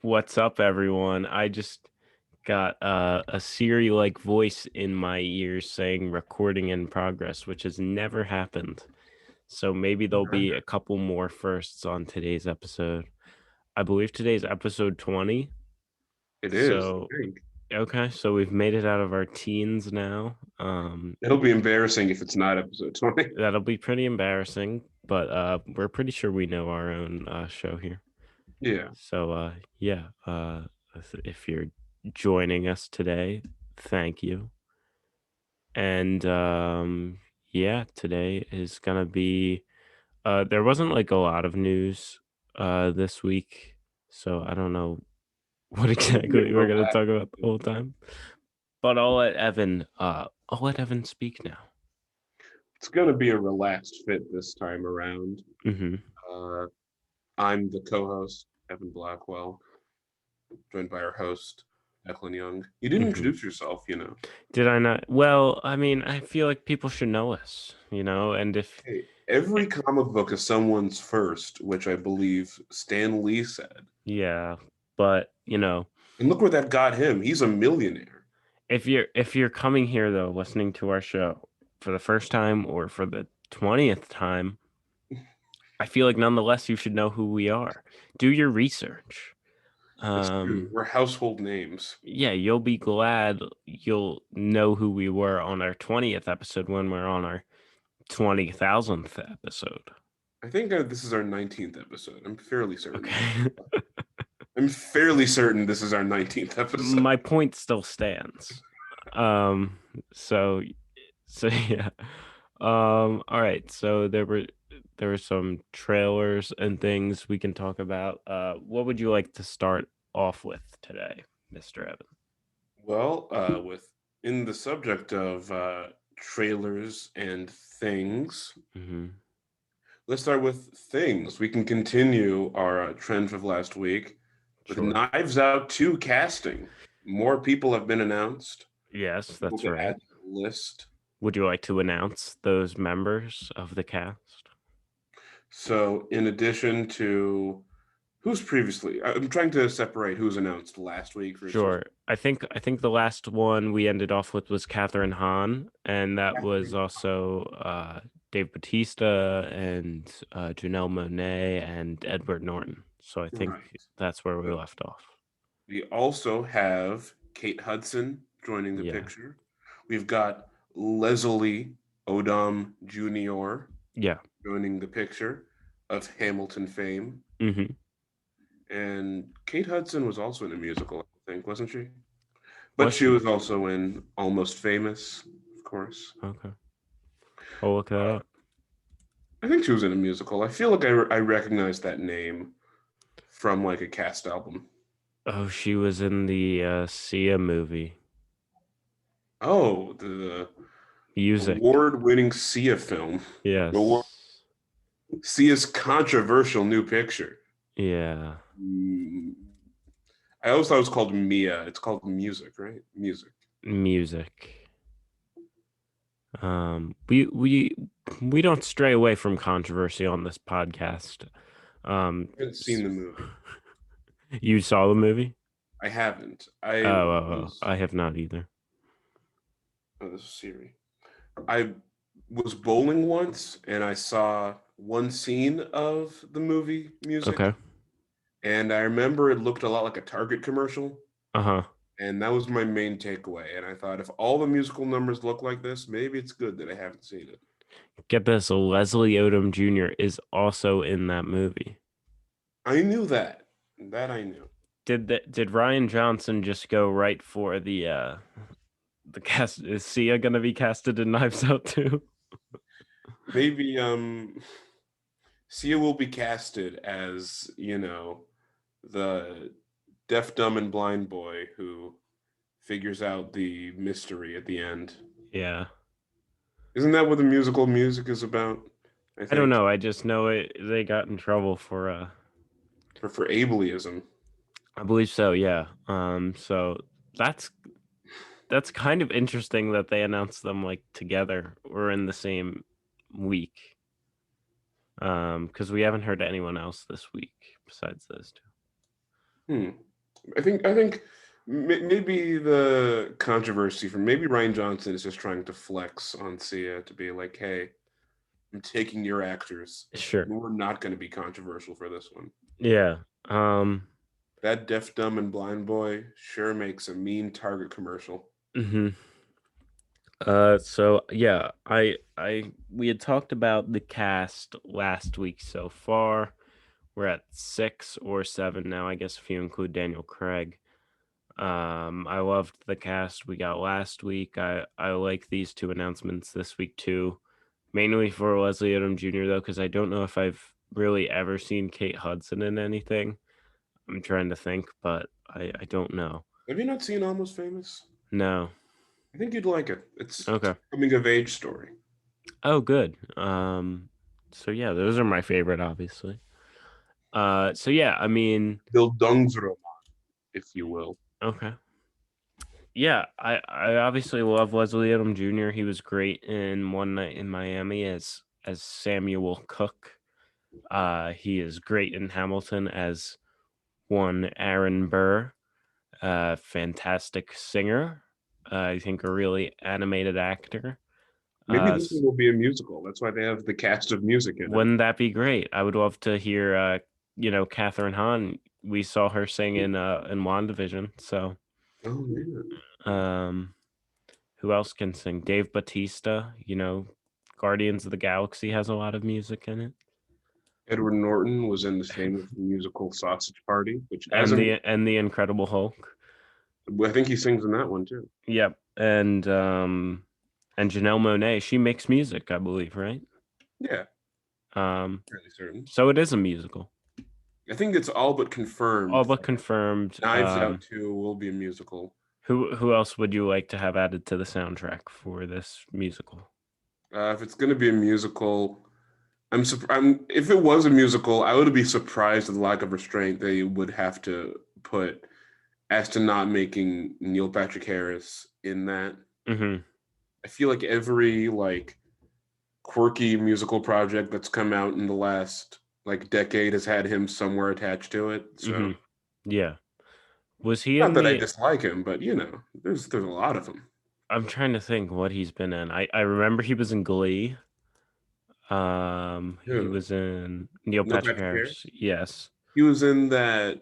What's up, everyone? I just got a Siri-like voice in my ears saying recording in progress, which has never happened. So maybe there'll be a couple more firsts on today's episode. I believe today's episode 20. It is. So, okay, so we've made it out of our teens now. It'll be embarrassing if it's not episode 20. That'll be pretty embarrassing, but we're pretty sure we know our own show here. Yeah. So, yeah, if you're joining us today, thank you. And yeah, today is gonna be there wasn't like a lot of news this week, so I don't know what exactly we're gonna talk about the whole time. But I'll let Evan speak now. It's going to be a relaxed fit this time around. Mm-hmm. I'm the co-host, Evan Blackwell, joined by our host, Declan Young. You didn't introduce yourself, Did I not? Well, I mean, I feel like people should know us, and if Hey, every comic book is someone's first, which I believe Stan Lee said. yeah, but And look where that got him. He's a millionaire. if you're coming here though, listening to our show for the first time or for the 20th time, I feel like nonetheless you should know who we are. Do your research. It's true. We're household names. Yeah, you'll be glad you'll know who we were on our 20th episode when we're on our 20,000th episode. I think this is our 19th episode. I'm fairly certain. Okay. I'm fairly certain this is our 19th episode. My point still stands. So yeah. All right. So there were some trailers and things we can talk about. What would you like to start off with today, Mr. Evan? Well, in the subject of trailers and things, let's start with things. We can continue our trend of last week with Sure. Knives Out 2 casting. More people have been announced. Yes, that's right. Add to the list. Would you like to announce those members of the cast? So, in addition to who's previously, I'm trying to separate who's announced last week. Sure. I think the last one we ended off with was Catherine Hahn, and that was also Dave Bautista and Janelle Monáe and Edward Norton. So I think that's where we left off. We also have Kate Hudson joining the picture. We've got Leslie Odom Jr. Joining the picture of Hamilton fame. Mm-hmm. And Kate Hudson was also in a musical, I think, wasn't she? But she was also in Almost Famous, of course. Okay. I'll look that up. I think she was in a musical. I feel like I recognize that name from like a cast album. Oh, she was in the Sia movie. Oh, the music award-winning Sia film. Yes. Sia's controversial new picture. Yeah. I always thought it was called Mia. It's called Music, right? Music. We don't stray away from controversy on this podcast. I haven't seen the movie. You saw the movie? I haven't. I have not either. Oh, this is Siri. I was bowling once and I saw one scene of the movie Music. Okay. And I remember it looked a lot like a Target commercial. Uh-huh. And that was my main takeaway. And I thought if all the musical numbers look like this, maybe it's good that I haven't seen it. Get this, Leslie Odom Jr. is also in that movie. I knew that. That I knew. Did Ryan Johnson just go right for the cast? Is Sia gonna be casted in Knives Out too? Maybe Sia will be casted as, the deaf, dumb, and blind boy who figures out the mystery at the end. Yeah. Isn't that what the musical music is about? I don't know. I just know they got in trouble for ableism. I believe so, yeah. So that's kind of interesting that they announced them like together or in the same week. Because we haven't heard anyone else this week besides those two. I think maybe the controversy from maybe Ryan Johnson is just trying to flex on Sia to be like, hey, I'm taking your actors. Sure. We're not going to be controversial for this one. Yeah. That deaf, dumb, and blind boy sure makes a mean Target commercial. Mhm. So yeah, we had talked about the cast last week so far. We're at 6 or 7 now, I guess, if you include Daniel Craig. I loved the cast we got last week. I like these two announcements this week too, mainly for Leslie Odom Jr. though, because I don't know if I've really ever seen Kate Hudson in anything. I'm trying to think, but I don't know. Have you not seen Almost Famous? No. I think you'd like it. It's Okay. a coming of age story. Oh, good. So yeah, those are my favorite, obviously. So yeah, I mean, Bildungsroman, if you will. okay. Yeah, I obviously love Leslie Odom Jr. He was great in One Night in Miami as Samuel Cook. He is great in Hamilton as one Aaron Burr. Fantastic singer. I think a really animated actor. Maybe this one will be a musical. That's why they have the cast of music in it. Wouldn't that be great? I would love to hear Catherine Hahn. We saw her sing in WandaVision. So Oh man. um who else can sing? Dave Bautista, Guardians of the Galaxy has a lot of music in it. Edward Norton was in the famous musical Sausage Party, which as And a the Incredible Hulk. I think he sings in that one too. Yep. And Janelle Monáe, she makes music, I believe, right? Yeah, Um fairly certain. so it is a musical. I think it's all but confirmed All but that confirmed. Knives Out 2 will be a musical. Who else would you like to have added to the soundtrack for this musical? If it's going to be a musical, if it was a musical, I would be surprised at the lack of restraint they would have to put as to not making Neil Patrick Harris in that. Mm-hmm. I feel like every quirky musical project that's come out in the last decade has had him somewhere attached to it. So Mm-hmm. Yeah. Was he not in that I the dislike him, but there's a lot of them. I'm trying to think what he's been in. I remember he was in Glee. He Who? was in Neil Neil Patrick Patrick Harris. Harris. Yes. He was in that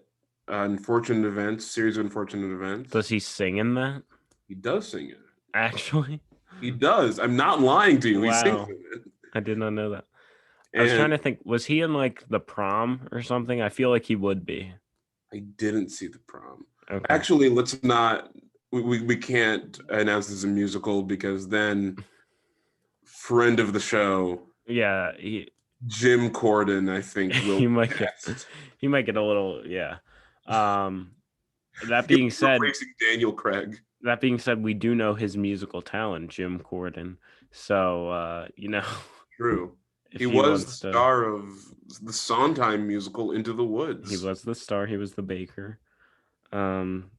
Unfortunate Events series of Unfortunate Events. Does he sing in that? He does sing it. Actually? He does. I'm not lying to you. He sings Wow. in it. I did not know that. I was And trying to think, was he in like The Prom or something? I feel like he would be. I didn't see The Prom. Okay. Actually, let's not. We can't announce this as a musical because then friend of the show Yeah, Jim Corden, I think, will he be might get cast. he might get a little, yeah. Um that He'll being be said, replacing Daniel Craig. we do know his musical talent, Jim Corden. So, True. He if he was the wants to, star of the Sondheim musical Into the he Woods. was the star, he was the baker. Um,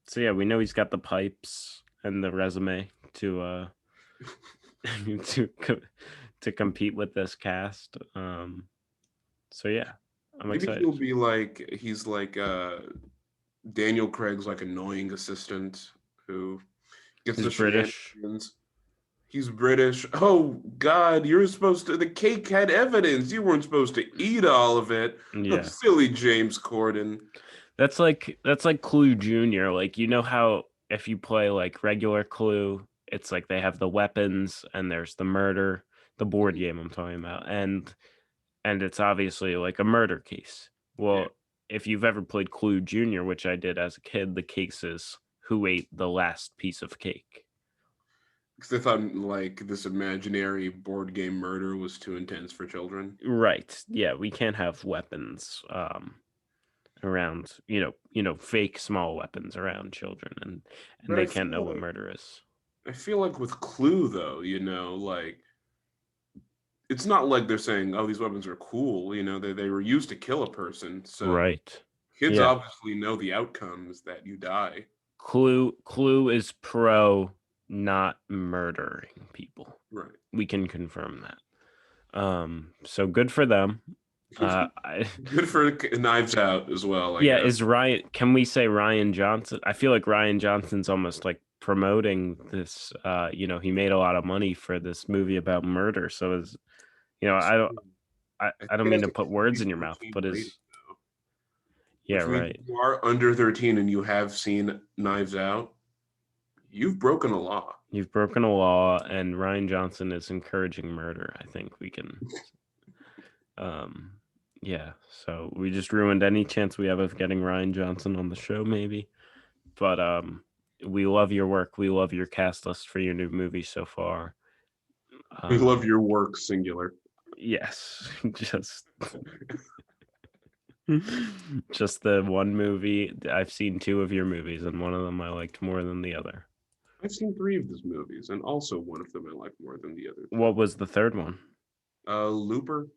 so yeah, we know he's got the pipes and the resume to to to compete with this cast. So yeah, I'm Maybe excited. he'll be he's Daniel Craig's annoying assistant who gets He's the British. shenanigans. He's British. Oh God, you're supposed to. The cake had evidence. You weren't supposed to eat all of it. Oh, Yeah. silly James Corden. That's like Clue Junior. Like how if you play like regular Clue, it's like they have the weapons and there's the murder, the board game I'm talking about, and it's obviously like a murder case. Yeah, Well, if you've ever played Clue Junior, which I did as a kid, the case is who ate the last piece of cake. because they thought this imaginary board game murder was too intense for children. Right. Yeah, we can't have weapons around, fake small weapons around children and But they can't know what murder is. I feel like with Clue though, it's not like they're saying, "Oh, these weapons are cool." They were used to kill a person, so Right. kids Yeah. obviously know the outcomes that you die. Clue is pro not murdering people. Right. We can confirm that. So good for them. Good for Knives Out as well, I Yeah, guess. is Ryan, can we say Ryan Johnson? I feel like Ryan Johnson's almost like promoting this, he made a lot of money for this movie about murder. So That's I don't true. I I think don't it mean has to a put words in your mouth, PG-13 but rating, is yeah, which means right. if you are under 13 and you have seen Knives Out, you've broken a law. You've broken a law and Ryan Johnson is encouraging murder. I think we can um yeah, so we just ruined any chance we have of getting Ryan Johnson on the show maybe. But we love your work. We love your cast list for your new movie so far. We love Um your work, singular. yes, just the one movie. I've seen two of your movies and one of them I liked more than the other. I've seen 3 of these movies, and also one of them I like more than the other 2. What was the third one? Looper,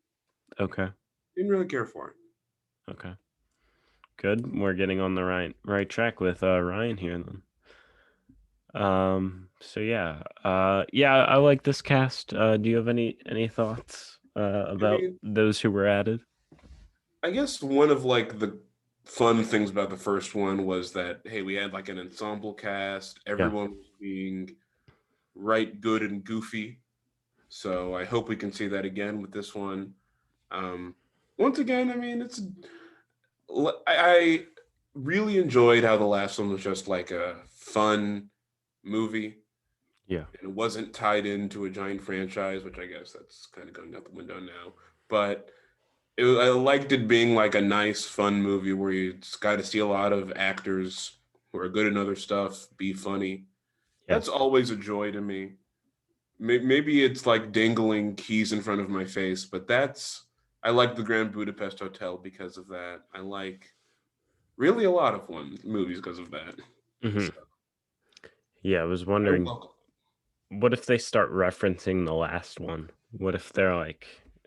Okay. didn't really care for it. Okay. Good. We're getting on the right track with Ryan here then. So yeah. Yeah, I like this cast. Do you have any thoughts I about mean, those who were added? I guess one of like the fun things about the first one was that hey, we had like an ensemble cast. Yeah. Everyone was being right, good, and goofy. So I hope we can see that again with this one. Um, Once again, I mean, I really enjoyed how the last one was just like a fun movie, Yeah. and it wasn't tied into a giant franchise, which I guess that's kind of going out the window now. But I liked it being like a nice, fun movie where you just got to see a lot of actors who are good in other stuff be funny. Yeah. That's always a joy to me. Maybe it's like dangling keys in front of my face, but I like the Grand Budapest Hotel because of that. I like really a lot of movies because of that. Hmm. So Yeah, I was I wondering, welcome. what if they start referencing the last one? What if they're like,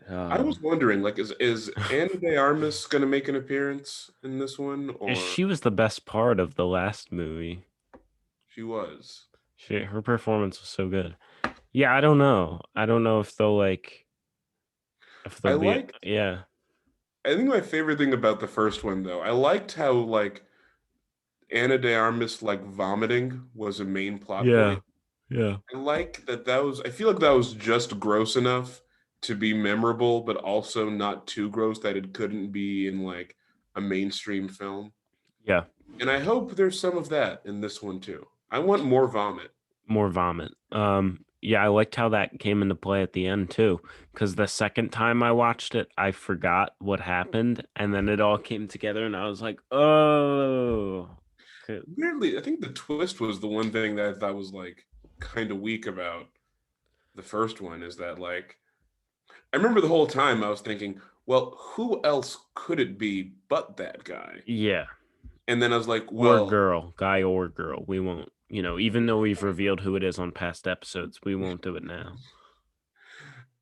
I was um, wondering, like, is Anna de Armas going to make an appearance in this one, or she was the best part of the last movie. she was? Her performance was so good. Yeah, I don't know. I don't know if they'll like if they'll I be liked. yeah. I think my favorite thing about the first one, though, I liked how like Anna de Armas like vomiting was a main plot Yeah. point. Yeah. I like that. I feel like that was just gross enough to be memorable, but also not too gross that it couldn't be in like a mainstream film. Yeah. And I hope there's some of that in this one too. I want more vomit. More vomit. Yeah, I liked how that came into play at the end too, because the second time I watched it, I forgot what happened, and then it all came together, and I was like, "Oh, okay." Weirdly, I think the twist was the one thing that I thought was like kind of weak about the first one is that like I remember the whole time I was thinking, well, who else could it be but that guy? Yeah, And then I was like, or well, girl, guy or girl. We won't, even though we've revealed who it is on past episodes, we won't do it now.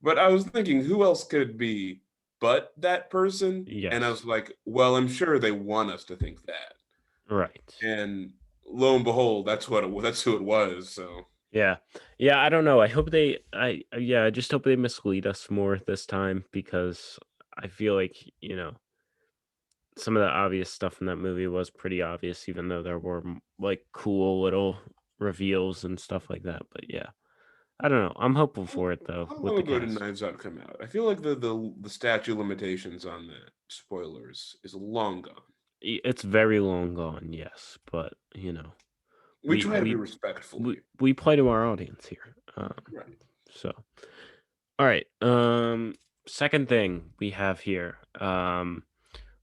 but I was thinking, who else could it be but that person? And I Yes, was like, well, I'm sure they want us to think that. right. And lo and behold, that's who it was. So Yeah. Yeah, I don't know. I hope I just hope they mislead us more this time because I feel like, some of the obvious stuff in that movie was pretty obvious, even though there were like cool little reveals and stuff like that. But yeah, I don't know. I'm hopeful for it though how with long the ago did cast. Knives Out come out? I feel like the statute limitations on that spoilers is long gone. It's very long gone, yes, but We we try to be we respectful we, here. we play to our audience here. Right. So all right. Second thing we have here.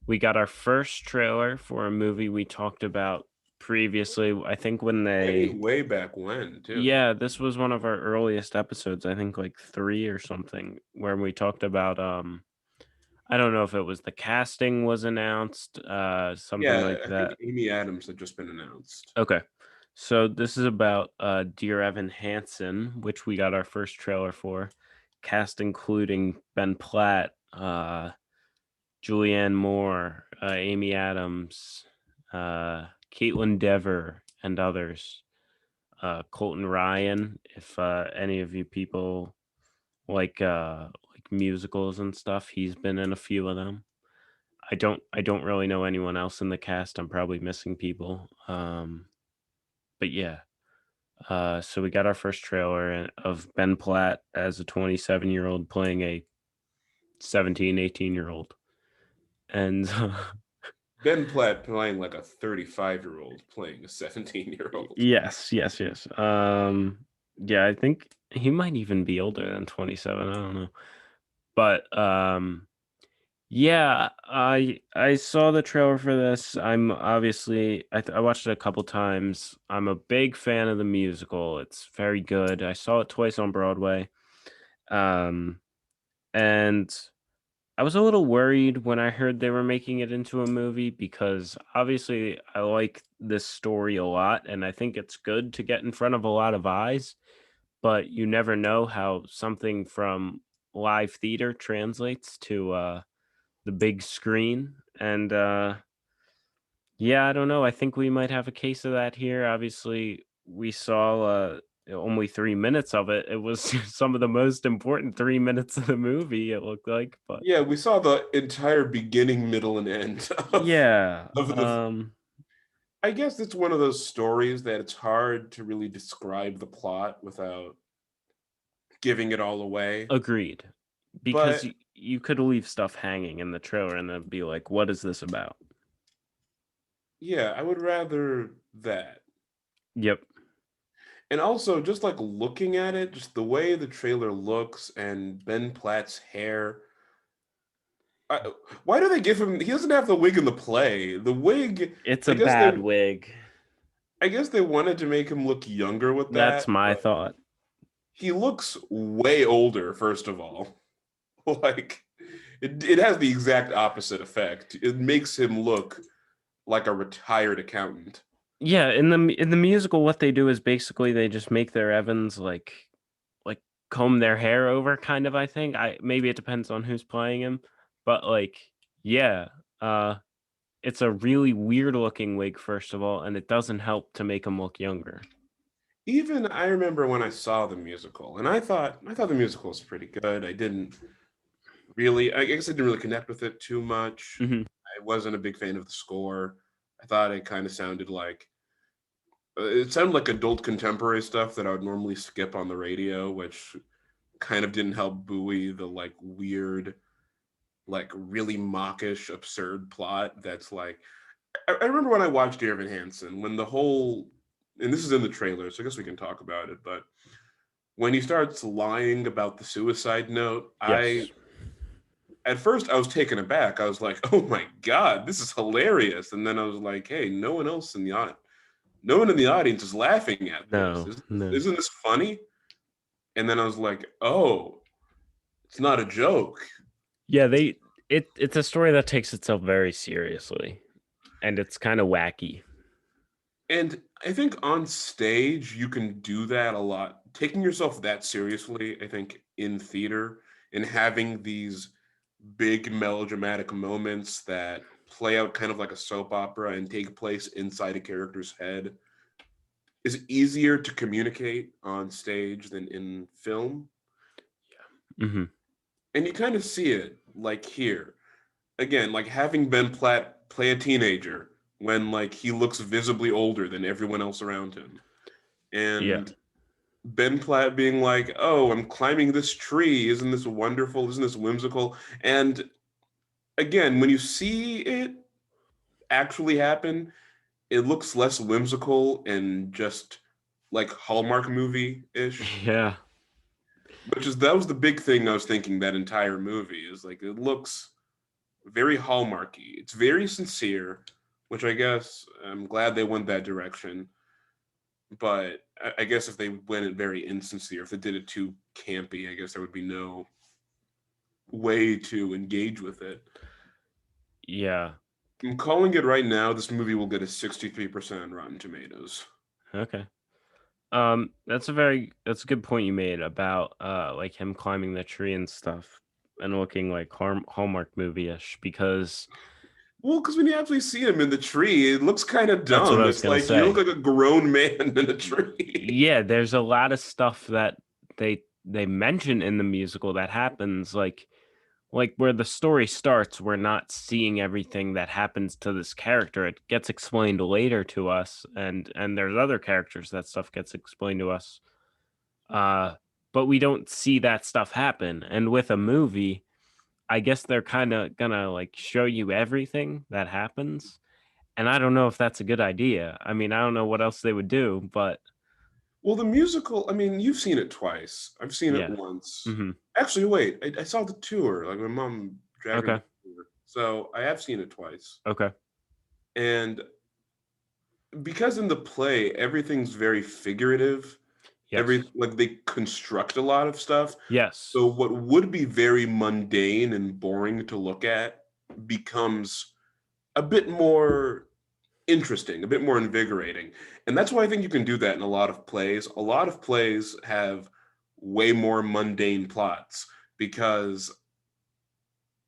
We got our first trailer for a movie we talked about previously. I think when they Way back when, too. yeah, this was one of our earliest episodes, I think like 3 or something, where we talked about I don't know if it was the casting was announced, something Yeah, like I think that. Amy Adams had just been announced. Okay. So this is about Dear Evan Hansen, which we got our first trailer for. Cast including Ben Platt, Julianne Moore, Amy Adams, Caitlin Dever, and others. Colton Ryan, if any of you people like musicals and stuff. He's been in a few of them. I don't really know anyone else in the cast. I'm probably missing people. But yeah. So we got our first trailer of Ben Platt as a 27-year-old playing a 17, 18-year-old. And Ben Platt playing like a 35-year-old playing a 17-year-old. yes, yes, yes. Yeah, I think he might even be older than 27. I don't know. But yeah, I saw the trailer for this. I'm obviously I watched it a couple times. I'm a big fan of the musical. It's very good. I saw it twice on Broadway. Um and I was a little worried when I heard they were making it into a movie because obviously I like this story a lot and I think it's good to get in front of a lot of eyes, but you never know how something from live theater translates to the big screen. And yeah, I don't know. I think we might have a case of that here. Obviously, we saw only 3 minutes of it. It was some of the most important 3 minutes of the movie, it looked like. But Yeah, we saw the entire beginning, middle, and end yeah, of the. I guess it's one of those stories that it's hard to really describe the plot without giving it all away. agreed. Because But you could leave stuff hanging in the trailer and then be like, what is this about? yeah, I would rather that. Yep. And also, just like looking at it, just the way the trailer looks and Ben Platt's hair. Why do they give him? He doesn't have the wig in the play. The wig. It's I a guess they. bad wig. I guess they wanted to make him look younger with That's that, my but thought. he looks way older. First of all, like it has the exact opposite effect. It makes him look like a retired accountant. Yeah, in the musical, what they do is basically they just make their Evans like comb their hair over, kind of. I think maybe it depends on who's playing him, but like yeah, uh, it's a really weird looking wig first of all, and it doesn't help to make him look younger. Even I remember when I saw the musical, and I thought the musical was pretty good. I didn't really, I guess I didn't really connect with it too much. Hmm. I wasn't a big fan of the score. I thought it kind of sounded like it sounded like adult contemporary stuff that I would normally skip on the radio, which kind of didn't help buoy the like weird, like really mawkish, absurd plot. That's like I remember when I watched Dear Evan Hansen when the whole and this is in the trailer, so I guess we can talk about it, but when he starts lying about the suicide note, I Yes. at first I was taken aback. I was like, "Oh my god, this is hilarious!" And then I was like, "Hey, no one in the audience is laughing at this. No. No. Isn't this funny?" And then I was like, "Oh, it's not a joke." Yeah, it's a story that takes itself very seriously, and it's kind of wacky. And I think on stage you can do that a lot. Taking yourself that seriously, I think in theater and having these big melodramatic moments that play out kind of like a soap opera and take place inside a character's head is easier to communicate on stage than in film. Hmm. And you kind of see it like here. Again, like having Ben Platt play a teenager when like he looks visibly older than everyone else around him. Yeah. And Ben Platt being like, "Oh, I'm climbing this tree. Isn't this wonderful? Isn't this whimsical?" And again, when you see it actually happen, it looks less whimsical and just like Hallmark movie-ish. Yeah. That was the big thing I was thinking that entire movie is like it looks very Hallmarky. It's very sincere, which I guess I'm glad they went that direction. But I guess if they went it very insincere, if they did it too campy, I guess there would be no way to engage with it. Yeah. I'm calling it right now. This movie will get a 63% on Rotten Tomatoes. Okay. That's a good point you made about like him climbing the tree and stuff and looking like Hallmark movie-ish because Well, because when you actually see him in the tree, it looks kind of that's what I dumb. was It's gonna like you look say. like a grown man in a tree. Yeah, there's a lot of stuff that they they mention in the musical that happens, like where the story starts, we're not seeing everything that happens to this character. It gets explained later to us, and there's other characters that stuff gets explained to us. Uh, but we don't see that stuff happen. And with a movie, I guess they're kind of gonna like show you everything that happens. And I don't know if that's a good idea. I mean, I don't know what else they would do, but Well, the musical, I mean, you've seen it twice. I've seen it yeah. once. Hmm. Actually, wait, I saw the tour. Like my mom dragged me to Okay. the tour. So I have seen it twice. Okay. And because in the play, everything's very figurative. Yes. Like they construct a lot of stuff. Yes. So what would be very mundane and boring to look at becomes a bit more interesting, a bit more invigorating. And that's why I think you can do that in a lot of plays. A lot of plays have way more mundane plots because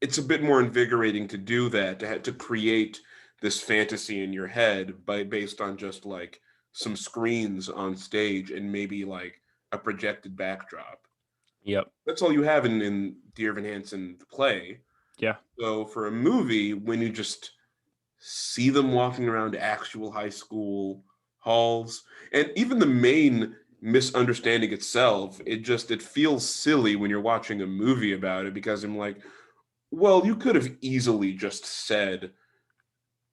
it's a bit more invigorating to do that, to create this fantasy in your head based on just like some screens on stage and maybe like a projected backdrop. Yep. That's all you have in Dear Evan Hansen the play. Yeah. So for a movie, when you just see them walking around actual high school halls, and even the main misunderstanding itself, it feels silly when you're watching a movie about it because I'm like, well, you could have easily just said,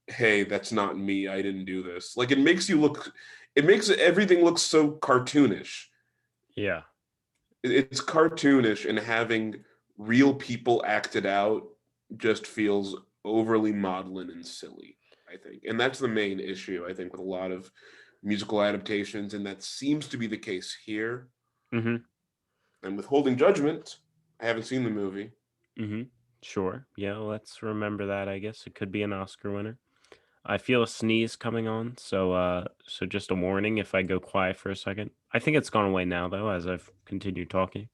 hey, that's not me, I didn't do this. Like it makes everything look so cartoonish. Yeah. It's cartoonish, and having real people acted out just feels overly maudlin and silly, I think. And that's the main issue, I think, with a lot of musical adaptations, and that seems to be the case here. Mhm. And withholding judgment, I haven't seen the movie. Mhm. Sure. Yeah, let's remember that, I guess. It could be an Oscar winner. I feel a sneeze coming on, so just a warning if I go quiet for a second. I think it's gone away now though as I've continued talking.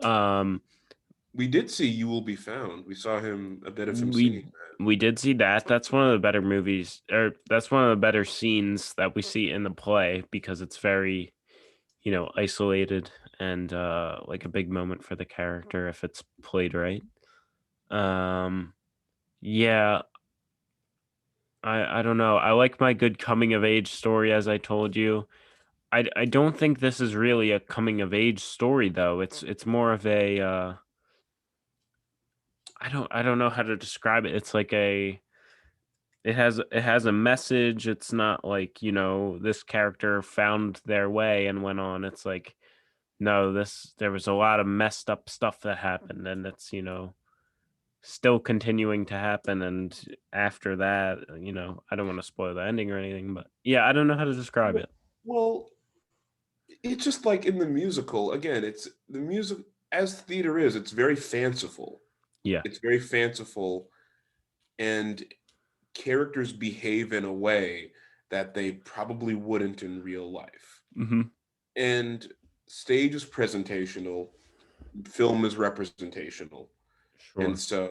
Um We did see You Will Be Found. We saw him a bit of him we singing that. we did see that. That's one of the better movies, or that's one of the better scenes that we see in the play because it's very, isolated and like a big moment for the character if it's played right. Um yeah, I don't know. I like my good coming of age story as I told you. I don't think this is really a coming of age story though. It's more of a I don't know how to describe it. It's like it has a message. It's not like, this character found their way and went on. It's like no, this there was a lot of messed up stuff that happened and it's, still continuing to happen and after that, I don't want to spoil the ending or anything, but yeah, I don't know how to describe Well, it. well, it's just like in the musical, again, it's the music as theater is, it's very fanciful. Yeah. It's very fanciful, and characters behave in a way that they probably wouldn't in real life. Mhm. And stage is presentational, film is representational. And Sure. so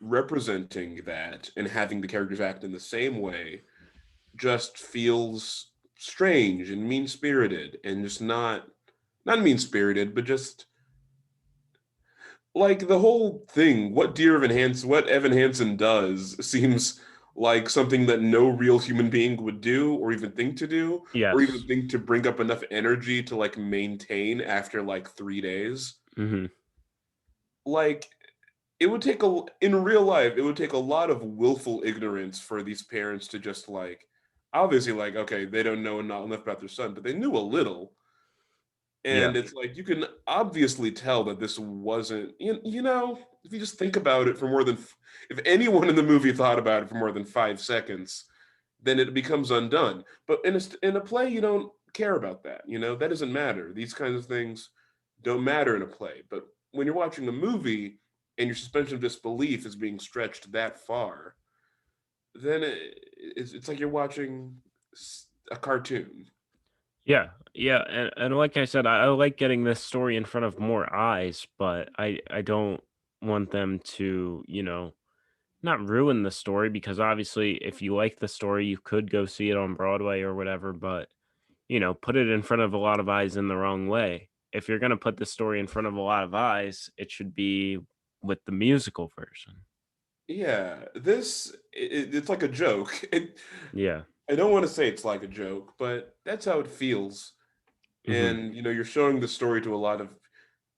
representing that and having the characters act in the same way just feels strange and mean-spirited and just not mean-spirited, but just like the whole thing, what Evan Hansen does seems like something that no real human being would do or even think to do or even Yes. think to bring up enough energy to like maintain after like 3 days. Mhm. Like it would take a in real life, it would take a lot of willful ignorance for these parents to just like obviously like okay, they don't know not enough about their son, but they knew a little. Yeah. And it's like you can obviously tell that this wasn't, if you just think about it for more than, if anyone in the movie thought about it for more than 5 seconds, then it becomes undone. But in a play, you don't care about that. That doesn't matter. These kinds of things don't matter in a play. But when you're watching a movie and your suspension of disbelief is being stretched that far, then it's like you're watching a cartoon. Yeah. Yeah, and like I said, I like getting this story in front of more eyes, but I don't want them to, not ruin the story because obviously if you like the story, you could go see it on Broadway or whatever, but, put it in front of a lot of eyes in the wrong way. if you're gonna put the story in front of a lot of eyes, it should be with the musical version. Yeah, it's like a joke. Yeah. I don't want to say it's like a joke, but that's how it feels. Mhm. And you're showing the story to a lot of.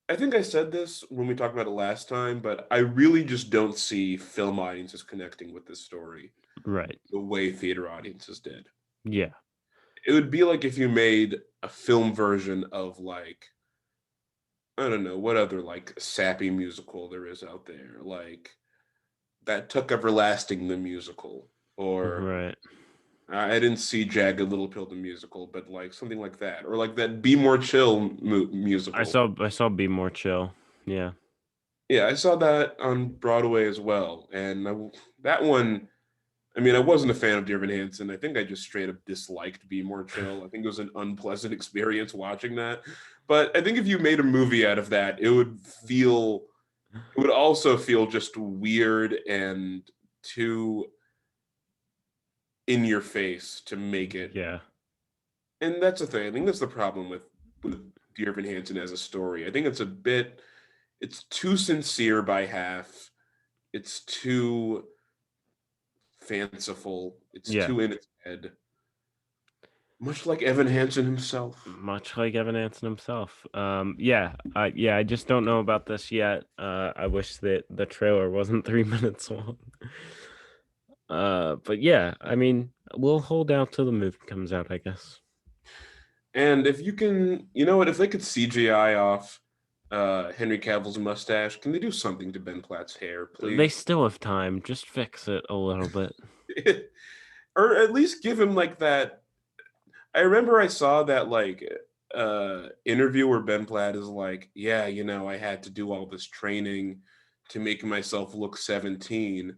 I think I said this when we talked about it last time, but I really just don't see film audiences connecting with this story Right. the way theater audiences did. Yeah. It would be like if you made a film version of like I don't know what other like sappy musical there is out there, like that took everlasting the musical, or Right. I didn't see Jagged Little Pill the musical, but like something like that, or like that Be More Chill musical. I saw Be More Chill. Yeah. Yeah, I saw that on Broadway as well, and that one. I mean, I wasn't a fan of Dear Evan Hansen. I think I just straight up disliked Be More Chill. I think it was an unpleasant experience watching that. But I think if you made a movie out of that, it would also feel just weird and too in your face to make it. Yeah. And that's the thing. I think that's the problem with Dear Evan Hansen as a story. I think it's too sincere by half. It's too fanciful. It's Yeah. too in its head. Much like Evan Hansen himself. Much like Evan Hansen himself. Yeah, I just don't know about this yet. I wish that the trailer wasn't 3 minutes long. But yeah, I mean, we'll hold out till the movie comes out, I guess. And if you can, you know what, if they could CGI off Henry Cavill's mustache, can they do something to Ben Platt's hair, They please? still have time. Just fix it a little bit. Or at least give him like that. I remember I saw that like interview where Ben Platt is like, yeah, I had to do all this training to make myself look 17.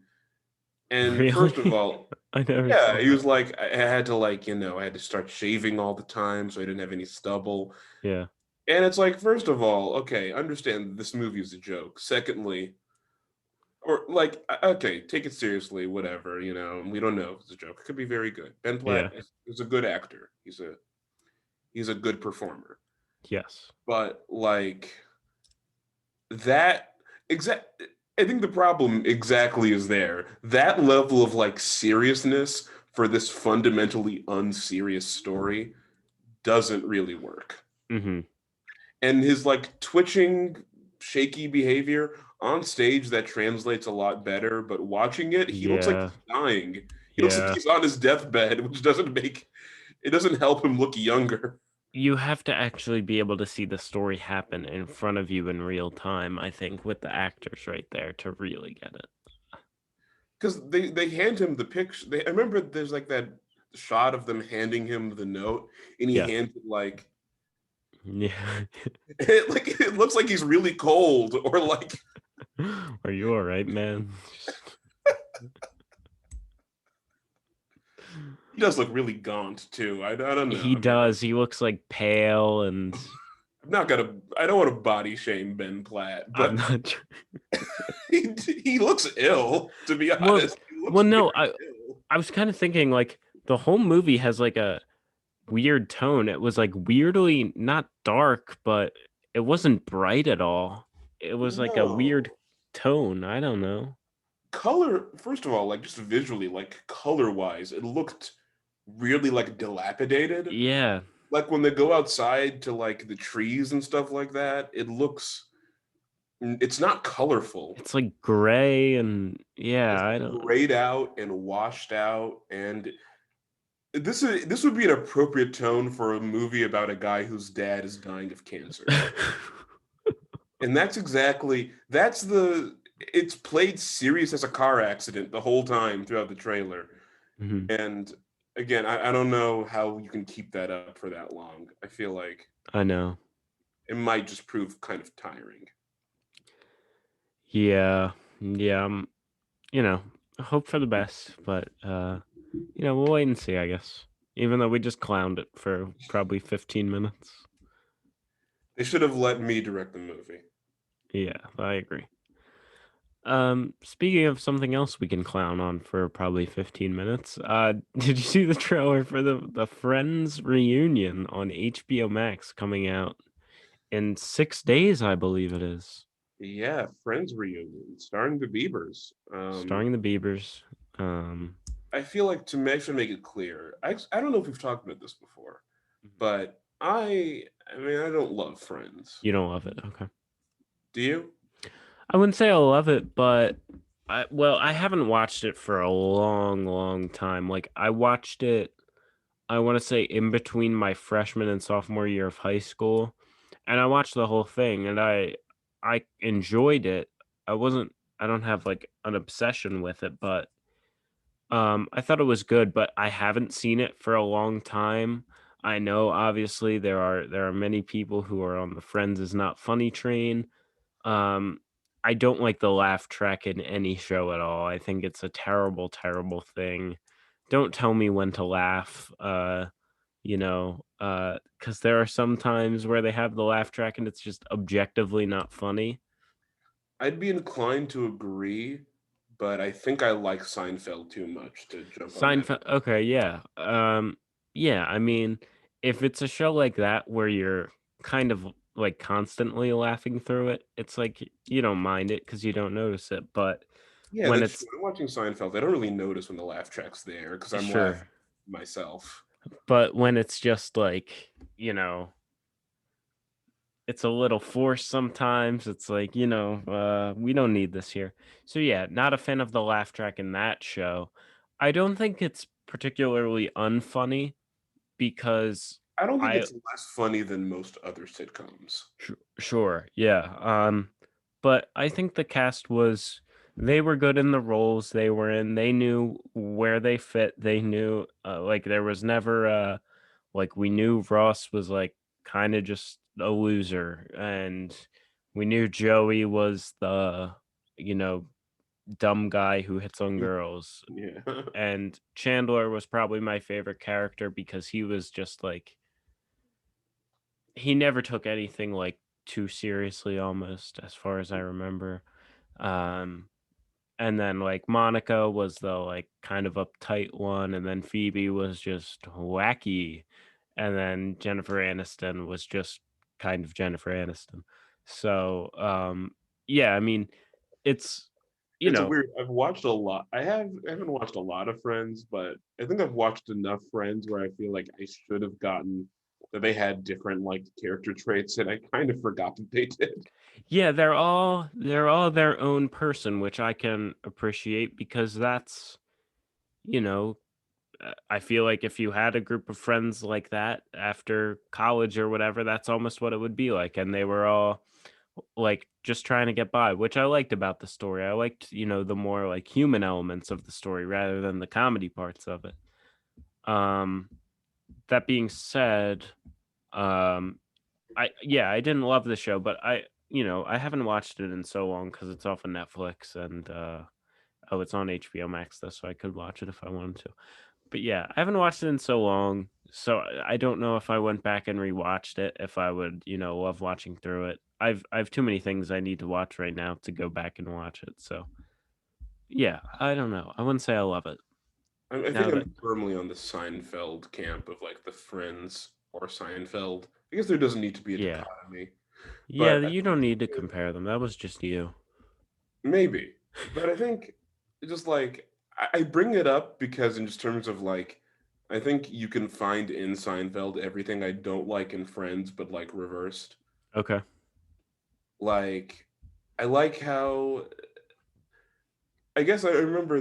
And first of Really? all, I never yeah, saw he that. was like, I had to like, I had to start shaving all the time so I didn't have any stubble. Yeah. And it's like, first of all, okay, understand this movie is a joke. Secondly, or like, okay, take it seriously, whatever, we don't know if it's a joke. It could be very good. Ben Yeah. Platt is a good actor. He's a good performer. Yes. But like that exact I think the problem exactly is there. That level of like seriousness for this fundamentally unserious story doesn't really work. Mm-hmm. And his like twitching, shaky behavior on stage that translates a lot better, but watching it, he looks like Yeah. he's dying. He looks like Yeah. he's on his deathbed, which doesn't help him look younger. You have to actually be able to see the story happen in front of you in real time, I think, with the actors right there to really get it. Because they hand him the picture. I remember there's like that shot of them handing him the note, and he Yeah. hands it like Yeah. it looks like he's really cold, or like Are you all right, man? he does look really gaunt too. I don't know. He I mean, does. He looks like pale and I don't want to body shame Ben Platt, I'm but not sure. he looks ill. To be Well, honest, he looks well, very no, ill. I was kind of thinking like the whole movie has like a weird tone. It was like weirdly not dark, but it wasn't bright at all. It was like a weird No tone. I don't know. color. First of all, like just visually, like color wise, it looked really like dilapidated. Yeah, Like when they go outside to like the trees and stuff like that, it's not colorful. it's like gray and yeah, It's I like don't. grayed out and washed out, and this would be an appropriate tone for a movie about a guy whose dad is dying of cancer. And it's played serious as a car accident the whole time throughout the trailer. Mhm. And again, I don't know how you can keep that up for that long. I feel like I know. it might just prove kind of tiring. Yeah, yeah. You know, hope for the best, but we'll wait and see. I guess. Even though we just clowned it for probably 15 minutes. They should have let me direct the movie. Yeah, I agree. Speaking of something else we can clown on for probably 15 minutes, did you see the trailer for the Friends reunion on HBO Max coming out in 6 days, I believe it is. Yeah, Friends reunion starring the Biebers. Starring the Biebers. Um, I feel like to actually make it clear, I don't know if we've talked about this before, but I mean I don't love Friends. you don't love it, okay. Do you? I wouldn't say I love it, but I haven't watched it for a long, long time. Like I watched it, I want to say in between my freshman and sophomore year of high school, and I watched the whole thing, and I enjoyed it. I wasn't, I don't have like an obsession with it, but I thought it was good, but I haven't seen it for a long time. I know obviously there are many people who are on the Friends is not funny train. um, I don't like the laugh track in any show at all. I think it's a terrible, terrible thing. Don't tell me when to laugh, because there are some times where they have the laugh track and it's just objectively not funny. I'd be inclined to agree, but I think I like Seinfeld too much to jump on that. Seinfeld, okay, yeah. Yeah, I mean, if it's a show like that where you're kind of like constantly laughing through it, it's like you don't mind it because you don't notice it. But Yeah, when that's true. it's I'm watching Seinfeld. I don't really notice when the laugh track's there because I'm laughing sure, myself. but when it's just like, you know, it's a little forced sometimes. It's like, we don't need this here. So yeah, not a fan of the laugh track in that show. I don't think it's particularly unfunny because I don't think I it's less funny than most other sitcoms. sure, yeah. But I think the cast was they were good in the roles they were in. They knew where they fit. They knew like there was never like we knew Ross was like kind of just a loser, and we knew Joey was the you know dumb guy who hits on girls, Yeah. and Chandler was probably my favorite character because he was just like he never took anything like too seriously almost as far as I remember. Um and then like Monica was the like kind of uptight one, and then Phoebe was just wacky, and then Jennifer Aniston was just kind of Jennifer Aniston. So yeah, I mean it's you It's a know weird. I've watched a lot. I haven't watched a lot of Friends, but I think I've watched enough Friends where I feel like I should have gotten that they had different like character traits, and I kind of forgot that they did. yeah, they're all their own person, which I can appreciate because that's you know I feel like if you had a group of friends like that after college or whatever, that's almost what it would be like. And they were all like just trying to get by, which I liked about the story. I liked, the more like human elements of the story rather than the comedy parts of it. Um, that being said, um, I didn't love the show, but I haven't watched it in so long because it's off of Netflix and oh, it's on HBO Max though, so I could watch it if I wanted to. But yeah, I haven't watched it in so long, so I don't know if I went back and rewatched it, if I would, love watching through it. I've too many things I need to watch right now to go back and watch it. So yeah, I don't know. I wouldn't say I love it. I think Now that I'm firmly on the Seinfeld camp of like the Friends or Seinfeld. I guess there doesn't need to be a yeah. dichotomy, Yeah, but I you think don't need to compare them. That was just you. maybe. But I think just like I bring it up because in just terms of like I think you can find in Seinfeld everything I don't like in Friends, but like reversed. Okay. Like I like how I guess I remember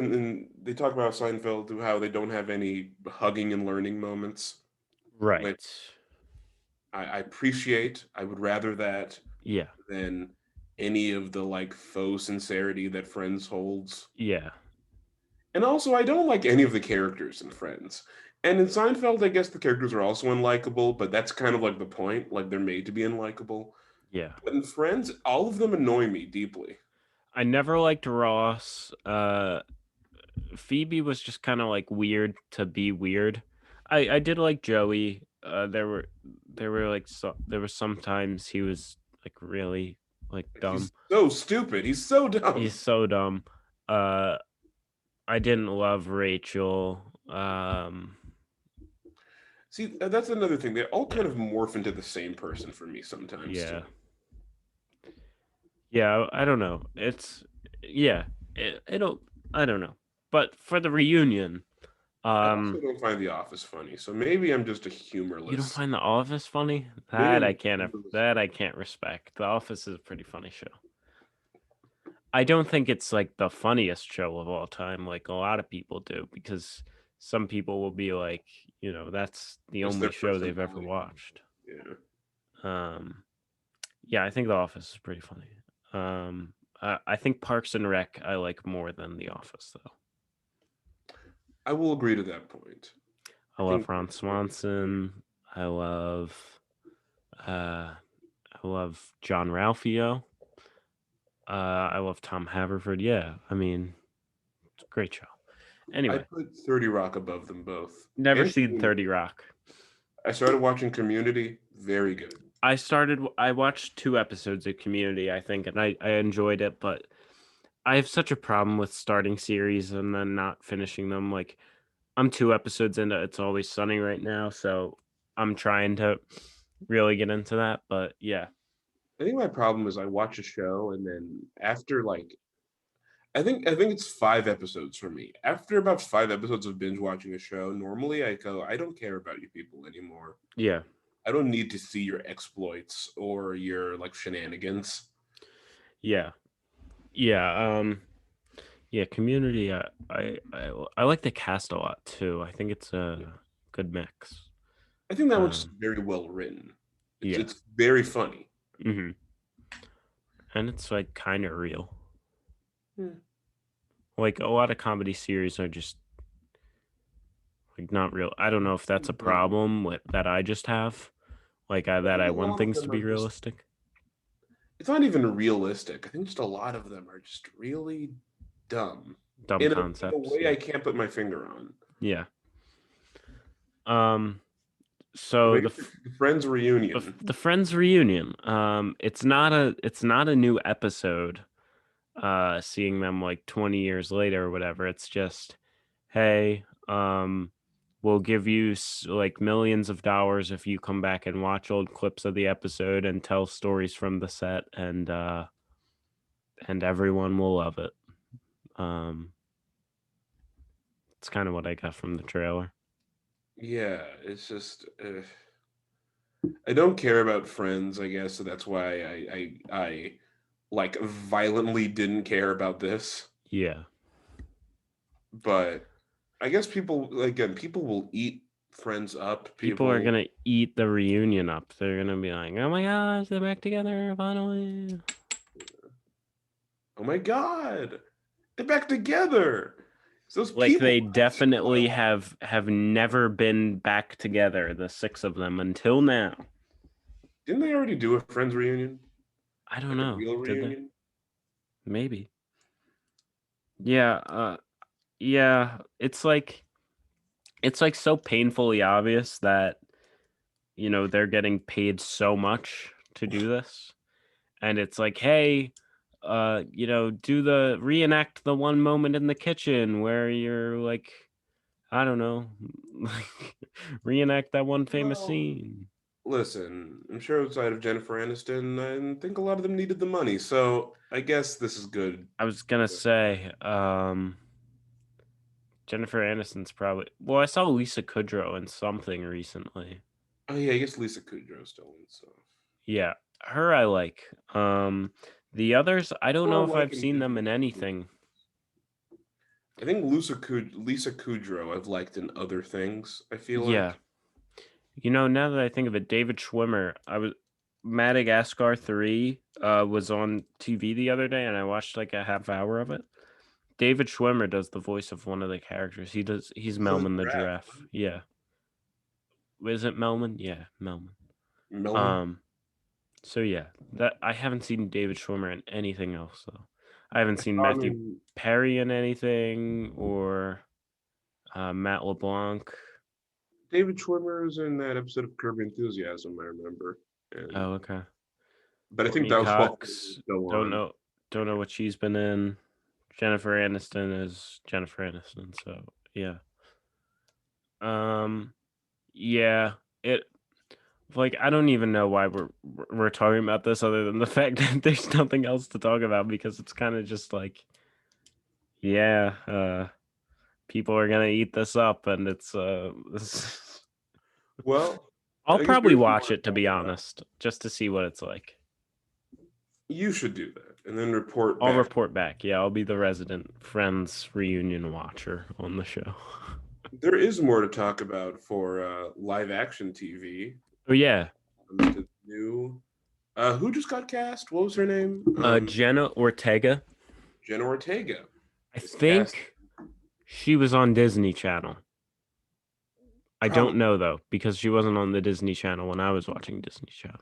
they talk about Seinfeld how they don't have any hugging and learning moments, which Right. I appreciate. I would rather that Yeah. than any of the like faux sincerity that Friends holds. Yeah. And also, I don't like any of the characters in Friends. And in Seinfeld, I guess the characters are also unlikable, but that's kind of like the point. Like they're made to be unlikable. Yeah. But in Friends, all of them annoy me deeply. I never liked Ross. Phoebe was just kind of like weird to be weird. I did like Joey. There were like there was sometimes he was like really like Like dumb. he's so stupid. He's so He's dumb. so dumb. Uh I didn't love Rachel. See, that's another thing. They all kind of morph into the same person for me sometimes too. Yeah. Yeah, I don't know. Yeah, it'll I don't know. But for the reunion, I also um don't find The Office funny, so maybe I'm just a you don't humorless. find The Office funny? Maybe I'm a humorless. That I can't respect. The Office is a pretty funny show. I don't think it's like the funniest show of all time like a lot of people do because some people will be like, that's the It's only their show they've ever personality. watched. Yeah. Um yeah, I think The Office is pretty funny. I think Parks and Rec I like more than The Office though. I will agree to that point. I I love think Ron Swanson. I love uh I love John Ralphio. I love Tom Haverford. Yeah, I mean, it's a great show. Anyway, I'd put 30 Rock above them both. never And seen 30 Community. Rock. I started watching Community. Very good. I watched 2 episodes of Community, I think, and I enjoyed it, but I have such a problem with starting series and then not finishing them. Like, I'm 2 episodes into It's Always Sunny right now, so I'm trying to really get into that, but yeah. I think my problem is I watch a show and then after like I think it's 5 episodes for me. After about 5 episodes of binge watching a show, normally I go, I don't care about you people anymore. Yeah. I don't need to see your exploits or your like shenanigans. Yeah. Yeah, yeah, Community, I like the cast a lot too. I think it's a good mix. I think that one's Um, very well written. It's yeah. it's very funny. Mhm. And it's, like, kinda real. Yeah. Like, a lot of comedy series are just, like, not real. I don't know if that's a Dumb. problem with that I just have, like, I that think I a want lot of things to them be are just realistic. it's not even realistic. I think just a lot of them are just really dumb Dumb in a concepts, way yeah. I can't put my finger on. Yeah. Um, But so I guess the Friends reunion. the Friends reunion, it's not a new episode, seeing them, like, 20 years later or whatever. It's just, "Hey, we'll give you like millions of dollars if you come back and watch old clips of the episode and tell stories from the set and everyone will love it." Um it's kind of what I got from the trailer. Yeah, it's just I don't care about Friends, I guess, so that's why I like violently didn't care about this. Yeah. But I guess people will eat Friends up. People are People, going to eat the reunion up. They're going to be like, "Oh my gosh, they're back together finally." oh my God, they're back together. So those Like people, they that's just what I definitely want. have never been back together, the 6 of them until now. Didn't they already do a Friends reunion? I don't Like a know. real Did they? reunion? Maybe. Yeah, yeah, it's like so painfully obvious that, they're getting paid so much to do this. And it's like, "Hey, reenact the one moment in the kitchen where you're like, I don't know, like reenact that one famous Well, scene." listen, I'm sure outside of Jennifer Aniston, I think a lot of them needed the money. So I guess this is good. I was gonna say, Jennifer Aniston's probably well, I saw Lisa Kudrow in something recently. Oh yeah, I guess Lisa Kudrow still and stuff. Yeah, her I like. The others, I don't know Well, if like I've in seen them different in ways. anything. I think Lisa Kudrow I've liked in other things, I feel Yeah. like. Now that I think of it, David Schwimmer, Madagascar 3 was on TV the other day and I watched like a half hour of it. David Schwimmer does the voice of one of the characters. He's So the Melman the giraffe, giraffe. Yeah. Is it Melman? Yeah, Melman. Melman. Um so yeah, that I haven't seen David Schwimmer in anything else though. I haven't I seen saw him Matthew in Perry in anything or Matt LeBlanc. David Schwimmer's in that episode of Curb Your Enthusiasm, I remember. And Oh, okay. but I think Courtney that was while it Cox, was still don't on. know don't know what she's been in. Jennifer Aniston is Jennifer Aniston, so yeah. Um Yeah, it like I don't even know why we're talking about this other than the fact that there's nothing else to talk about because it's kind of just like yeah, people are gonna eat this up and it's Well, I'll I guess probably there's more watch to it to talk be about. honest, just to see what it's like. You should do that and then report I'll back. report back. Yeah, I'll be the resident Friends reunion watcher on the show. There is more to talk about for live action TV. Oh yeah, Comes to new. Who just got cast? What was her name? Jenna Ortega. Jenna Ortega I is cast. think she was on Disney Channel. I don't Probably know though because she wasn't on the Disney Channel when I was watching Disney Channel.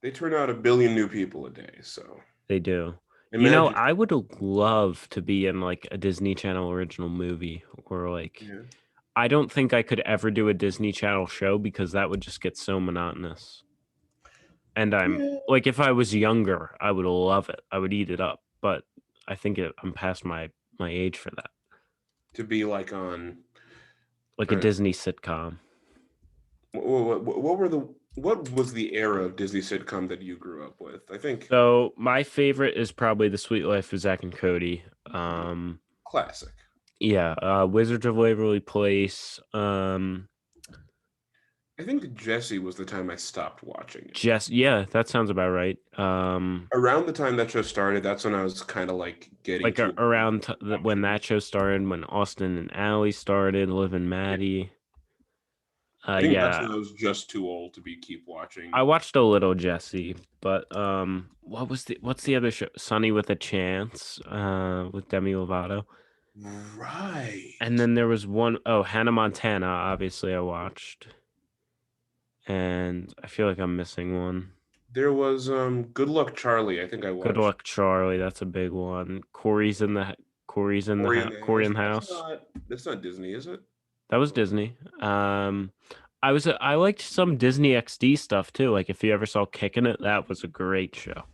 they turn out 1 billion new people a day. So They do. You know, imagine. I would love to be in like a Disney Channel original movie or like Yeah. I don't think I could ever do a Disney Channel show because that would just get so monotonous. And I'm Yeah. like if I was younger, I would love it. I would eat it up, but I think I'm past my age for that. To be like on. Like a Uh, Disney sitcom. what were the what was the era of Disney sitcom that you grew up with? I think So my favorite is probably The Sweet Life of Zach and Cody. classic. Yeah, Wizards of Waverly Place. I think Jesse was the time I stopped watching it. Yeah, that sounds about right. Around the time that show started, that's when I was kind of like getting Like too old to around when watching. that show started, when Austin and Allie started, Liv and Yeah. Maddie. I think that's Yeah, when I was just too old to be keep I watching. watched a little Jesse, but what's the other show? Sunny with a Chance, with Demi Lovato. And Right. then there was one oh Hannah Montana, obviously I watched. And I feel like I'm missing one. There was Good Luck Charlie. I think I Good watched Luck Charlie, that's a big one. Corey in the Corey House. in the House. That's not Disney, is it? That was Disney. I liked some Disney XD stuff too. Like if you ever saw Kicking It, that was a great show.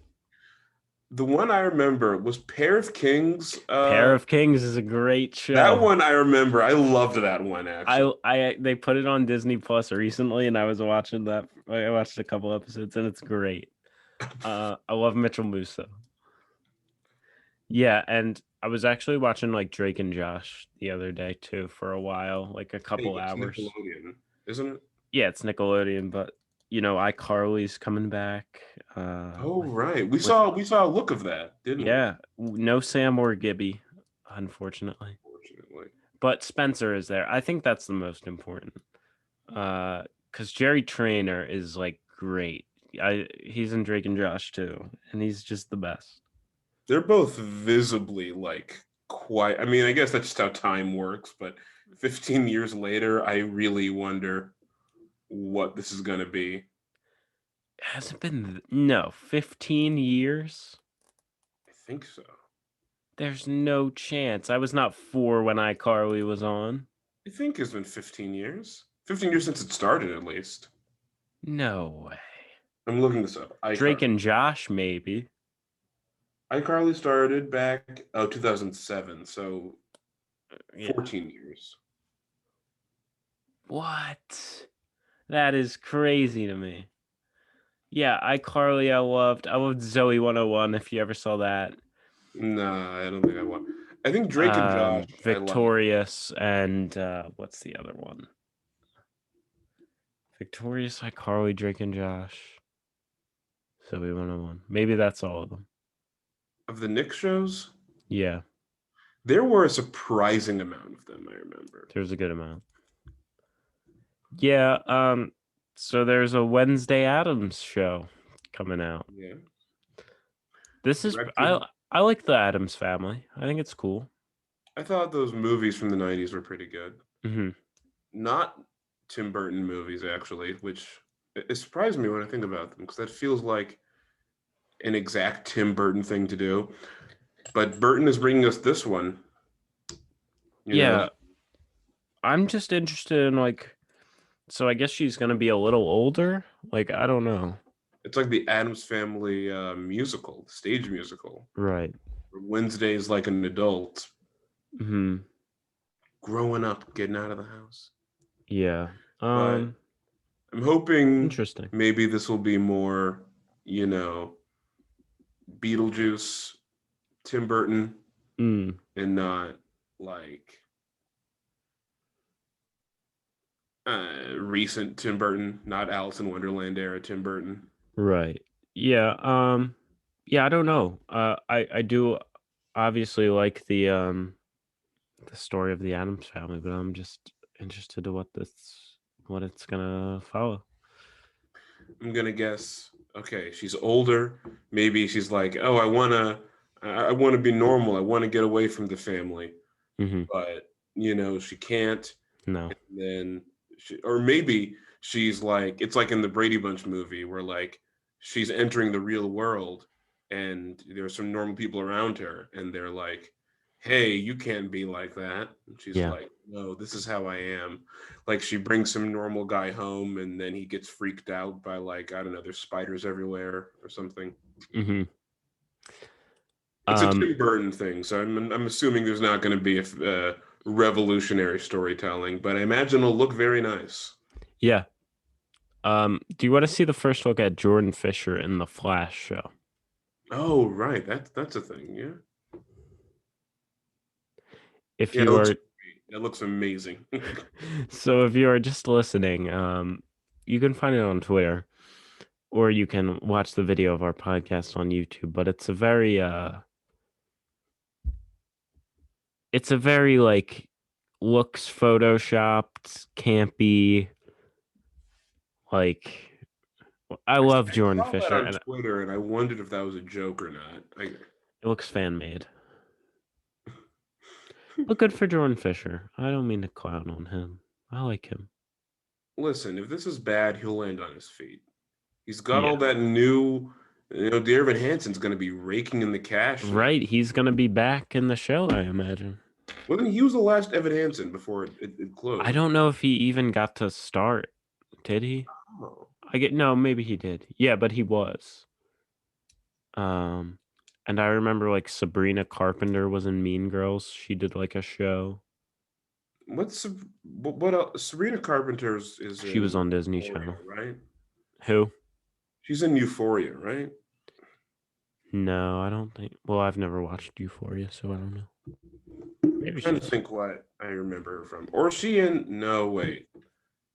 The one I remember was Pair of Kings. Pair of Kings is a great That show. one I remember. I loved that one actually. I they put it on Disney Plus recently, and I was watching that. I watched a couple episodes, and it's great. I love Mitchell Musso. Yeah, and I was actually watching like Drake and Josh the other day too for a while, like a Hey, couple it's hours. Nickelodeon, isn't it? Yeah, it's Nickelodeon, but iCarly's coming back. Oh right. With We saw a look of that, didn't we? yeah, no Sam or Gibby, unfortunately. Unfortunately. But Spencer is there. I think that's the most important. Because Jerry Trainer is like great. He's in Drake and Josh too, and he's just the best. They're both visibly like quite I mean, I guess that's just how time works, but 15 years later, I really wonder what this is gonna be. Hasn't been no 15 years. I think so. There's no chance. I was not 4 when iCarly was on. I think it's been 15 years. 15 years since it started, at least. No way. I'm looking this up. Drake iCarly. and Josh, maybe. iCarly started back 2007, so Yeah. 14 years. What? That is crazy to me. Yeah, iCarly, I loved Zoe 101 if you ever saw that. Nah, I don't think I want. I think Drake and Josh. I like. Victorious and what's the other one? Victorious, iCarly, Drake and Josh. Zoe 101. Maybe that's all of them. Of the Nick shows, Yeah, there were a surprising amount of them. I remember. there's a good amount. Yeah, so there's a Wednesday Addams show coming out. Yeah. This is Directed. I like the Addams family. I think it's cool. I thought those movies from the 90s were pretty good. Hmm. Not Tim Burton movies, actually, which it surprised me when I think about them because that feels like an exact Tim Burton thing to do. But Burton is bringing us this one. You know, Yeah, I'm just interested in like so I guess she's gonna be a little older. Like I don't know. it's like the Adams Family musical, stage musical. Right. Wednesday is like an adult Hmm. growing up, getting out of the house. Yeah. But I'm hoping Interesting. maybe this will be more, you know, Beetlejuice, Tim Burton, Mm, and not like recent Tim Burton, not Alice in Wonderland era Tim Burton. right. Yeah. Yeah, I don't know. I do obviously like the story of the Addams Family, but I'm just interested to what it's gonna follow. I'm gonna guess. Okay, she's older. Maybe she's like, oh, I wanna be normal. I want to get away from the family, Hmm. but she can't. No. And then, or maybe she's like, it's like in the Brady Bunch movie where like she's entering the real world, and there's some normal people around her, and they're like, "Hey, you can't be like that." And she's Yeah. like, "No, this is how I am." Like she brings some normal guy home, and then he gets freaked out by like I don't know, there's spiders everywhere or something. Hmm. It's a Um. Tim Burton thing, so I'm assuming there's not going to be a revolutionary storytelling, but I imagine it'll look very nice. Yeah. Do you want to see the first look at Jordan Fisher in the Flash show? Oh, right. That's a thing. Yeah. If Yeah, it you looks are great. It looks amazing. so if you are just listening, you can find it on Twitter or you can watch the video of our podcast on YouTube, but it's a very like looks photoshopped, campy, like I love I Jordan saw that Fisher on and Twitter and I wondered if that was a joke or not. it looks fan made. But good for Jordan Fisher. I don't mean to clown on him. I like him. Listen, if this is bad, he'll land on his feet. He's got Yeah. all that new, Dear Hansen's going to be raking in the cash now. Right. He's gonna be back in the show, I imagine. Wasn't he was the last Evan Hansen before it I closed? don't know if he even got to start. Did he? Oh. I get no, maybe he did. Yeah, but he was. Um, and I remember like Sabrina Carpenter was in Mean Girls. She did like a show. What else? Serena Carpenter's is She was in on Disney Euphoria, Channel. right? Who? She's in Euphoria, right? No, I don't think. Well, I've never watched Euphoria, so I don't know. I'm Maybe trying to she's. think what I remember her from. Or is she in? No, wait.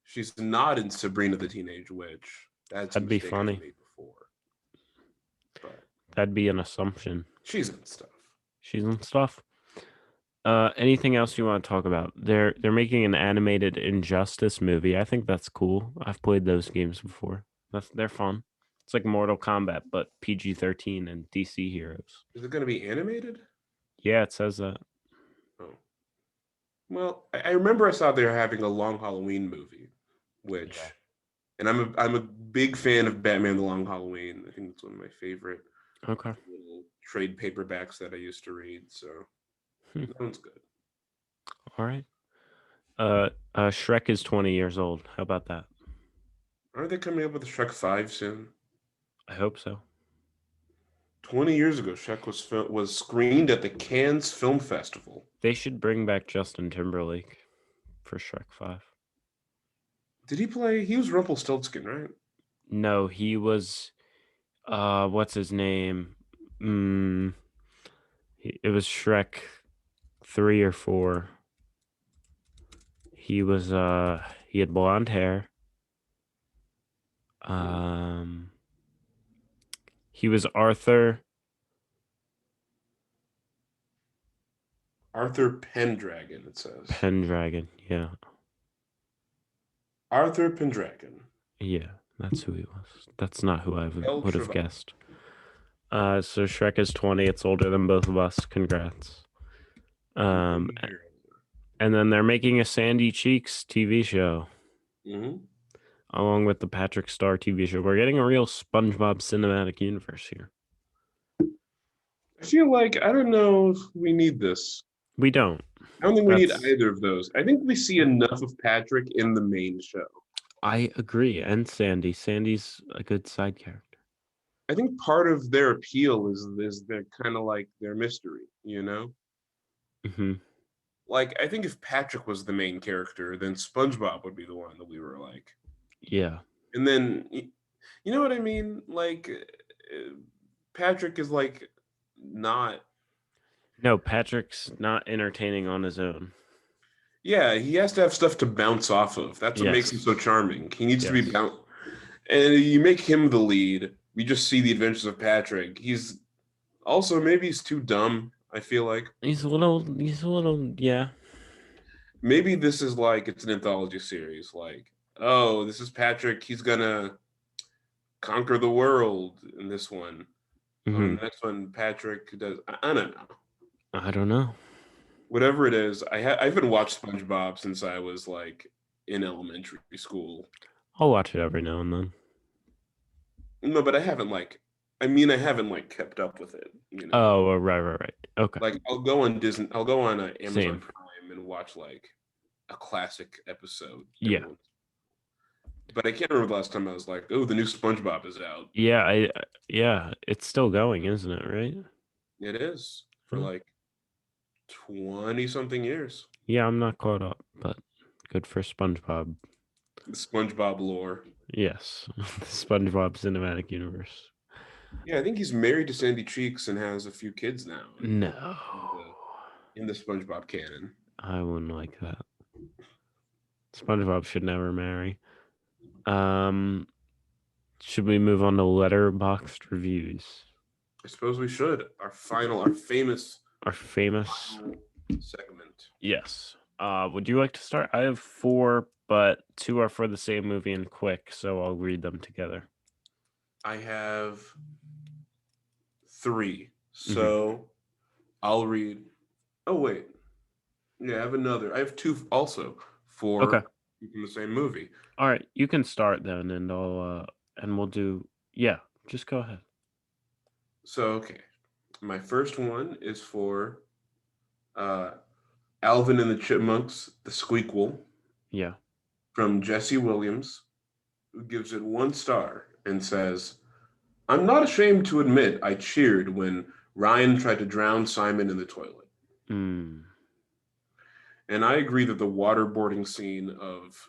She's not in Sabrina the Teenage Witch. That's a That'd be mistake I've funny. made before. But That'd be an assumption. she's in stuff. She's in stuff. Anything else you want to talk about? They're making an animated Injustice movie. I think that's cool. I've played those games before. They're fun. It's like Mortal Kombat, but PG-13 and DC heroes. Is it going to be animated? Yeah, it says that. Oh, well, I remember I saw they were having a Long Halloween movie, Yeah. which, and I'm a big fan of Batman: The Long Halloween. I think it's one of my favorite Okay. little trade paperbacks that I used to read. So Hmm. that one's good. All right. Shrek is 20 years old. How about that? Aren't they coming up with Shrek 5 soon? I hope so. 20 years ago, Shrek was screened at the Cannes Film Festival. They should bring back Justin Timberlake for Shrek 5. Did he play? He was Rumpelstiltskin, right? No, he was what's his name? Mm, it was Shrek 3 or 4. He had blonde hair. Um he was Arthur Arthur Pendragon, it says. Pendragon. Yeah. Arthur Pendragon. Yeah, that's who he was. That's not who I El would have Travail. guessed. So Shrek is 20. It's older than both of us. Congrats. Um, and then they're making a Sandy Cheeks TV show Mm-hmm. along with the Patrick Star TV show. We're getting a real SpongeBob cinematic universe here. I feel like I don't know if we need this. We don't. I don't think we need That's either of those. I think we see enough of Patrick in the main show. I agree. And Sandy. Sandy's a good side character. I think part of their appeal is their kind of like their mystery, you know? Hmm. Like I think if Patrick was the main character, then SpongeBob would be the one that we were like, Yeah. And then you know what I mean? Like Patrick is like not. No, Patrick's not entertaining on his own. Yeah, he has to have stuff to bounce off of. That's what makes him so Yes. charming. He needs to be Yes. bounce, and you make him the lead. We just see the adventures of Patrick. He's also maybe he's too dumb. I feel like Yeah. maybe this is like it's an anthology series. Like, oh, this is Patrick. He's gonna conquer the world in this one. On Hmm. the next one, Patrick does. I don't know. I don't know. Whatever it is, I haven't watched SpongeBob since I was like in elementary school. I'll watch it every now and then. No, but I haven't like. I mean, I haven't like kept up with it. Oh, right. Okay. Like I'll go on Disney. I'll go on Amazon Same. Prime and watch like a classic episode every Yeah. once. But I can't remember the last time I was like, "Oh, the new SpongeBob is out." Yeah. Yeah. It's still going, isn't it? Right. It is for Huh. like 20 something years. Yeah. I'm not caught up, but good for SpongeBob. The SpongeBob lore. Yes. The SpongeBob cinematic universe. Yeah, I think he's married to Sandy Cheeks and has a few kids now No. in the SpongeBob canon. I wouldn't like that. SpongeBob should never marry. Um, should we move on to letterboxed reviews? I suppose we should. Our famous Our famous. segment. Yes. Would you like to start? I have 4, but 2 are for the same movie and quick, so I'll read them together. I have 3. Mhm. So I'll read. Oh, wait. Yeah, I have another. I have 2 also Okay. for from the same movie. All right. You can start then, and we'll do. Yeah. Just go ahead. So, okay. My first one is for uh, Alvin and the Chipmunks, the Squeakquel, Yeah. from Jesse Williams, who gives it 1 star and says, I'm not ashamed to admit I cheered when Ryan tried to drown Simon in the toilet. Mm. And I agree that the waterboarding scene of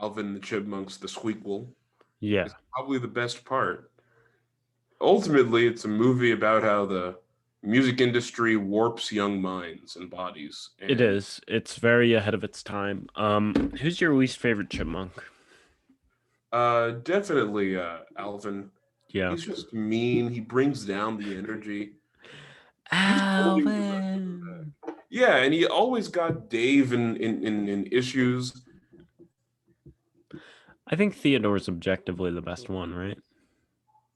Alvin and the Chipmunks, the Squeakquel, Yeah. is probably the best part. Ultimately, it's a movie about how the music industry warps young minds and bodies. It And is. It's very ahead of its time. Who's your least favorite chipmunk? definitely Alvin. Yeah. He's just mean. He brings down the energy. He's holding the rest of them Alvin. back. Yeah, and he always got Dave in issues. I think Theodore's objectively the best one, right?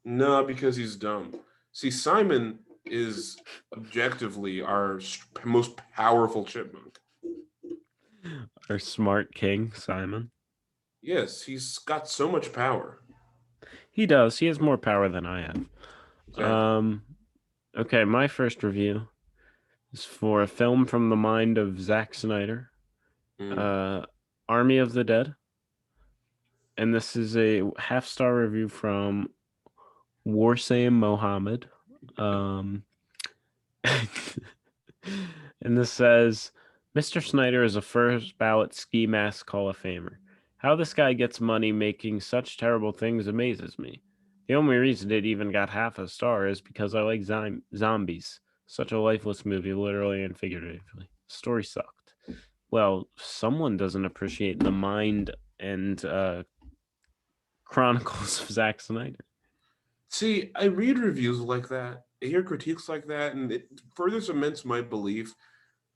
No, because he's dumb. See, Simon is objectively our most powerful chipmunk. Our smart king, Simon. Yes, he's got so much power. He does. He has more power than I have. Exactly. Okay, my first review is for a film from the mind of Zack Snyder, Mm. uh, Army of the Dead. And this is a half-star review from Warsame Mohammed. Um, and this says, Mr. Snyder is a first ballot ski mask Hall of Famer. How this guy gets money making such terrible things amazes me. The only reason it even got half a star is because I like zombies. Such a lifeless movie, literally and figuratively. Story sucked. Well, someone doesn't appreciate the mind and chronicles of Zack Snyder. See, I read reviews like that, I hear critiques like that, and it further cements my belief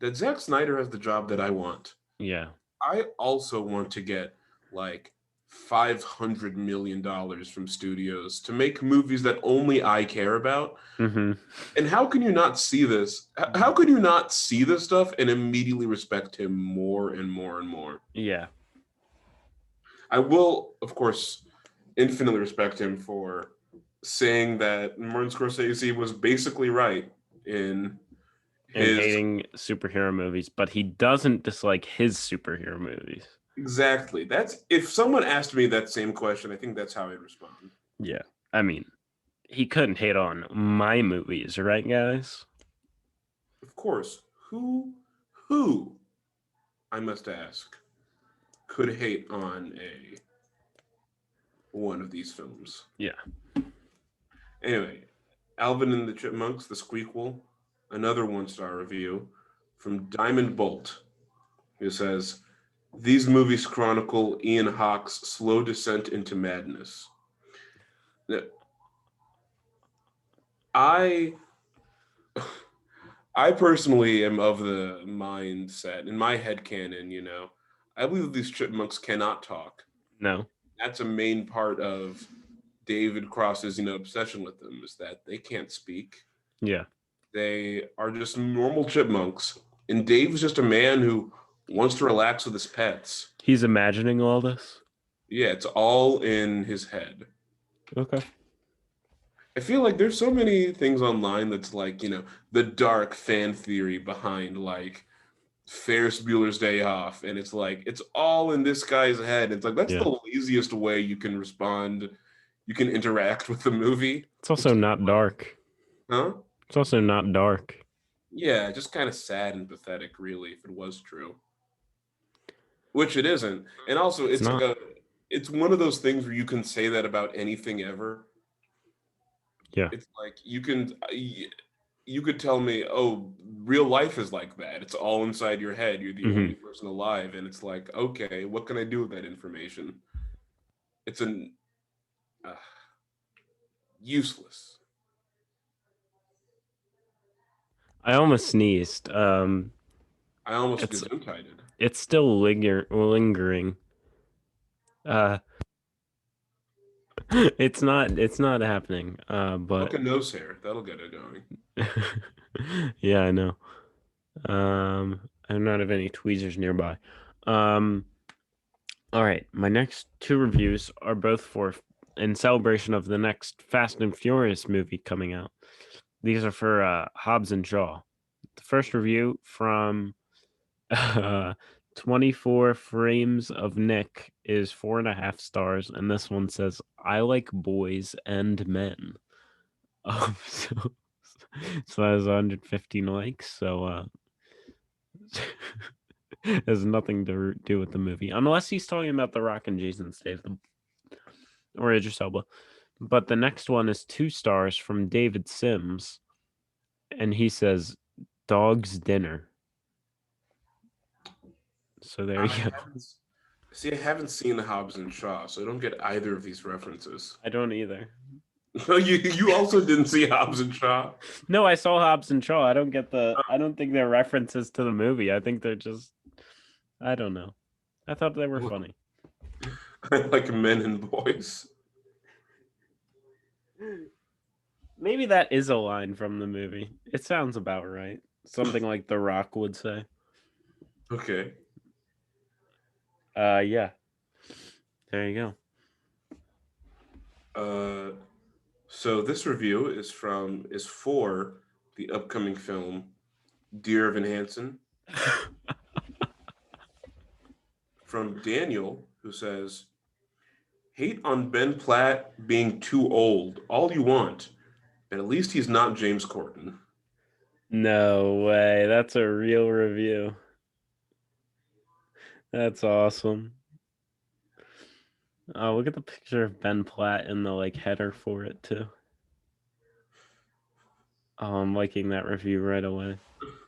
that Zack Snyder has the job that I want. Yeah. I also want to get like $500 million from studios to make movies that only I care about. Mm-hmm. And how can you not see this? How could you not see this stuff and immediately respect him more and more and more? Yeah. I will, of course, infinitely respect him for saying that Martin Scorsese was basically right in And his hating superhero movies, but he doesn't dislike his superhero movies. exactly. That's if someone asked me that same question, I think that's how I'd respond. Yeah. I mean, he couldn't hate on my movies, right, guys? Of course, who I must ask could hate on a one of these films. Yeah. Anyway, Alvin and the Chipmunks, the Squeakquel, another 1-star review from Diamond Bolt, who says, "These movies chronicle Ian Hawke's slow descent into madness." Now, I I personally am of the mindset, in my head canon, I believe these chipmunks cannot talk. No. That's a main part of David Cross's, obsession with them, is that they can't speak. Yeah. They are just normal chipmunks. And Dave's just a man who wants to relax with his pets. He's imagining all this? Yeah, it's all in his head. Okay. I feel like there's so many things online that's like, the dark fan theory behind like Ferris Bueller's Day Off. And it's like, it's all in this guy's head. It's like, that's Yeah. the laziest way you can respond. You can interact with the movie. It's also not dark. Huh? It's also not dark. Yeah, just kind of sad and pathetic, really, if it was true. Which it isn't. And also, It's not. It's one of those things where you can say that about anything ever. Yeah. It's like you could tell me, oh, real life is like that. It's all inside your head. You're the only person alive, and it's like, okay, what can I do with that information? It's useless. I almost sneezed. I almost gesundheided. It's still lingering. It's not happening. But Look, a nose hair. That'll get it going. yeah, I know. I do not have any tweezers nearby. All right, my next two reviews are both in celebration of the next Fast and Furious movie coming out. These are for Hobbs and Shaw. The first review from 24 Frames of Nick is 4.5 stars, and this one says, "I like boys and men." So that has 115 likes. So has nothing to do with the movie, unless he's talking about The Rock and Jason Statham or Idris Elba. But the next one is 2 stars from David Sims, and he says, "Dog's Dinner." So there you go. See, I haven't seen Hobbs and Shaw, so I don't get either of these references. I don't either. You also didn't see Hobbs and Shaw? No, I saw Hobbs and Shaw. I don't think they're references to the movie. I think they're just, I don't know. I thought they were funny. I like men and boys. Maybe that is a line from the movie. It sounds about right. Something like The Rock would say. Okay. Yeah. There you go. So this review is for the upcoming film Dear Evan Hansen. From Daniel, who says, "Hate on Ben Platt being too old, all you want, but at least he's not James Corden." No way. That's a real review. That's awesome. Oh, look at the picture of Ben Platt in the header for it too. Oh, I'm liking that review right away.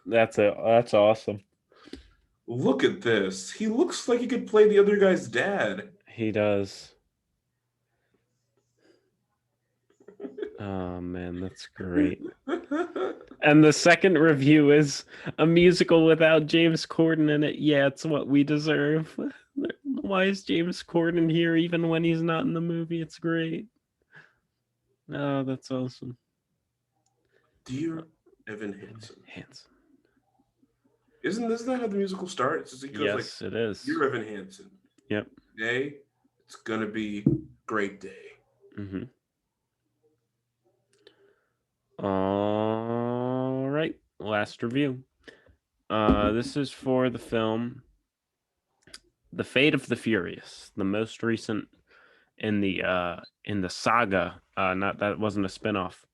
That's awesome. Look at this. He looks like he could play the other guy's dad. He does. Oh man, that's great. And the second review is a musical without James Corden in it. Yeah, it's what we deserve. Why is James Corden here even when he's not in the movie? It's great. Oh, that's awesome. Dear Evan Hansen. Hansen. Isn't that how the musical starts? Yes, it is. Dear Evan Hansen. Yep. Today, it's gonna be a great day. Mm-hmm. All right, last review. This is for the film The Fate of the Furious, the most recent in the saga. That wasn't a spinoff.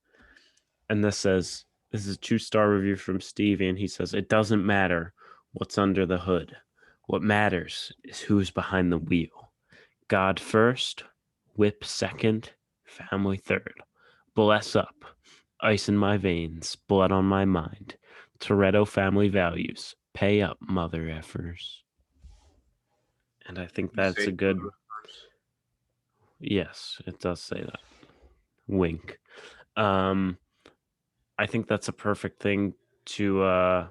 And this is a 2-star review from Stevie, and he says, "It doesn't matter what's under the hood. What matters is who's behind the wheel. God first, Whip second, family third. Bless up. Ice in my veins, blood on my mind. Toretto family values. Pay up, mother effers. And I think You that's say a good. Yes, it does say that. Wink. Um, I think that's a perfect thing to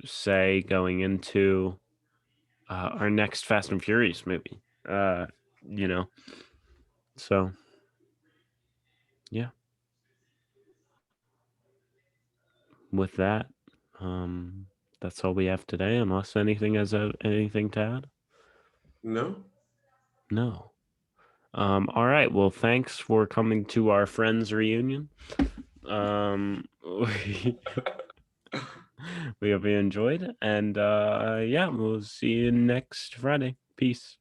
say going into our next Fast and Furious movie. You know. So, yeah. With that, that's all we have today. Unless anything has anything to add. No. No. All right. Well, thanks for coming to our friends reunion. We, we hope you enjoyed, and yeah, we'll see you next Friday. Peace.